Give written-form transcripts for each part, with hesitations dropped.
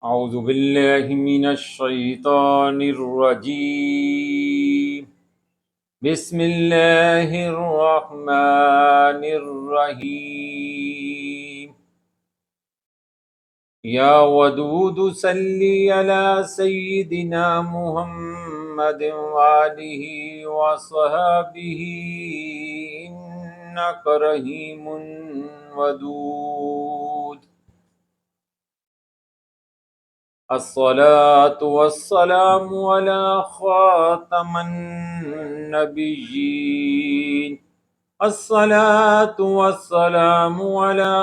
اعوذ باللہ من الشیطان الرجیم بسم اللہ الرحمن الرحیم یا ودود صلی علی سیدنا محمد وآلہ وصحبہ انک رحیم ودود الصلاة والسلام على خاتم النبيين الصلاة والسلام على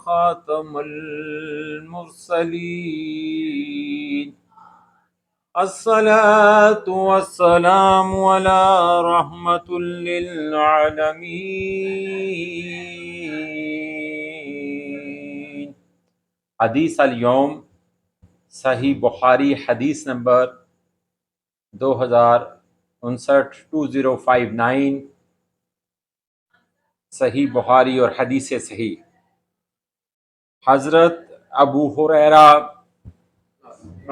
خاتم المرسلين الصلاة والسلام على رحمة للعالمين. حدیث اليوم صحیح بخاری حدیث نمبر 2059 صحیح بخاری اور حدیث صحیح. حضرت ابو ہریرہ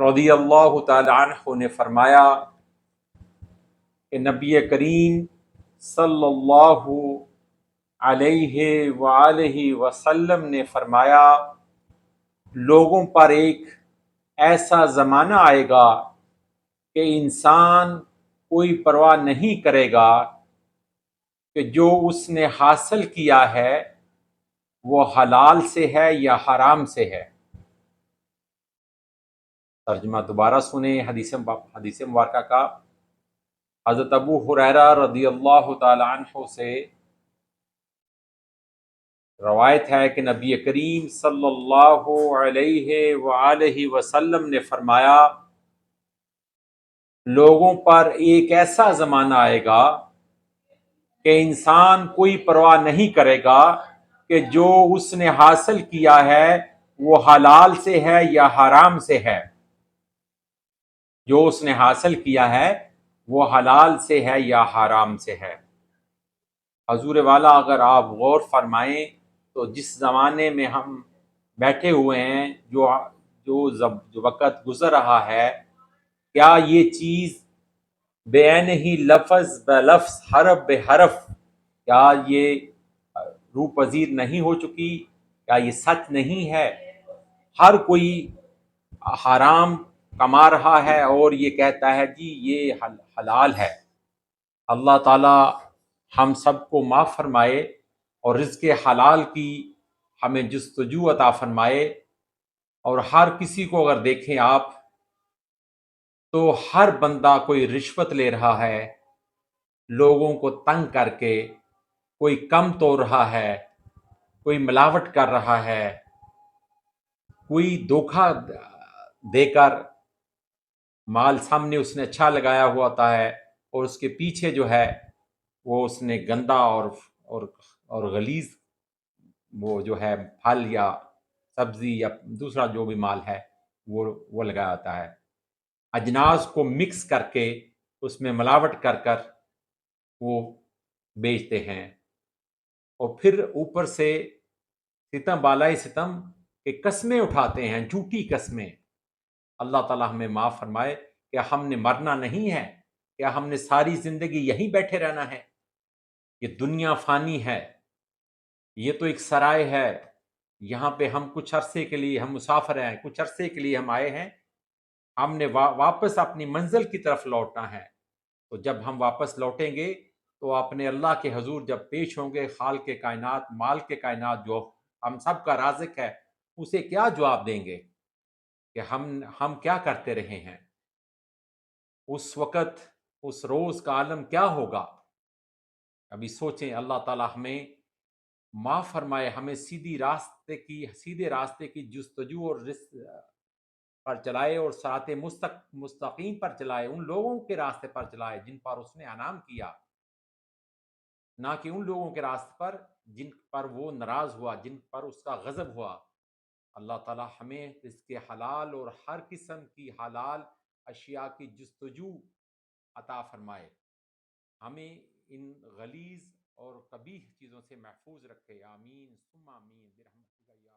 رضی اللہ تعالی عنہ نے فرمایا کہ نبی کریم صلی اللہ علیہ وآلہ وسلم نے فرمایا لوگوں پر ایک ایسا زمانہ آئے گا کہ انسان کوئی پرواہ نہیں کرے گا کہ جو اس نے حاصل کیا ہے وہ حلال سے ہے یا حرام سے ہے. ترجمہ دوبارہ سنیں حدیث مبارکہ کا. حضرت ابو ہریرہ رضی اللہ تعالی عنہ سے روایت ہے کہ نبی کریم صلی اللہ علیہ وآلہ وسلم نے فرمایا لوگوں پر ایک ایسا زمانہ آئے گا کہ انسان کوئی پرواہ نہیں کرے گا کہ جو اس نے حاصل کیا ہے وہ حلال سے ہے یا حرام سے ہے. جو اس نے حاصل کیا ہے وہ حلال سے ہے یا حرام سے ہے. حضور والا اگر آپ غور فرمائیں تو جس زمانے میں ہم بیٹھے ہوئے ہیں جو وقت گزر رہا ہے کیا یہ چیز بعین ہی لفظ بلفظ حرف بحرف کیا یہ روح پذیر نہیں ہو چکی؟ کیا یہ سچ نہیں ہے؟ ہر کوئی حرام کما رہا ہے اور یہ کہتا ہے جی یہ حلال ہے. اللہ تعالی ہم سب کو معاف فرمائے اور رزق حلال کی ہمیں جستجو عطا فرمائے. اور ہر کسی کو اگر دیکھیں آپ تو ہر بندہ کوئی رشوت لے رہا ہے، لوگوں کو تنگ کر کے، کوئی کم توڑ رہا ہے، کوئی ملاوٹ کر رہا ہے، کوئی دھوکہ دے کر مال سامنے اس نے اچھا لگایا ہوا ہوتا ہے اور اس کے پیچھے جو ہے وہ اس نے گندا اور غلیظ وہ جو ہے پھل یا سبزی یا دوسرا جو بھی مال ہے وہ لگایا ہوتا ہے. اجناس کو مکس کر کے اس میں ملاوٹ کر کر وہ بیچتے ہیں اور پھر اوپر سے ستم بالائے ستم کہ قسمیں اٹھاتے ہیں، جھوٹی قسمیں. اللہ تعالیٰ ہمیں معاف فرمائے. کہ ہم نے مرنا نہیں ہے؟ کیا ہم نے ساری زندگی یہیں بیٹھے رہنا ہے؟ یہ دنیا فانی ہے، یہ تو ایک سرائے ہے. یہاں پہ ہم کچھ عرصے کے لیے ہم مسافر ہیں، کچھ عرصے کے لیے ہم آئے ہیں. ہم نے واپس اپنی منزل کی طرف لوٹنا ہے. تو جب ہم واپس لوٹیں گے تو اپنے اللہ کے حضور جب پیش ہوں گے، خالق کے کائنات مال کے کائنات جو ہم سب کا رازق ہے اسے کیا جواب دیں گے کہ ہم کیا کرتے رہے ہیں؟ اس وقت اس روز کا عالم کیا ہوگا؟ ابھی سوچیں. اللہ تعالی ہمیں معاف فرمائے، ہمیں سیدھے راستے کی جستجو اور رزق پر چلائے اور صراط مستقیم پر چلائے، ان لوگوں کے راستے پر چلائے جن پر اس نے انعام کیا، نہ کہ ان لوگوں کے راستے پر جن پر وہ ناراض ہوا، جن پر اس کا غضب ہوا. اللہ تعالی ہمیں رزق حلال اور ہر قسم کی حلال اشیاء کی جستجو عطا فرمائے. ہمیں ان غلیظ اور قبیح چیزوں سے محفوظ رکھے. آمین ثم آمین برحمتک یا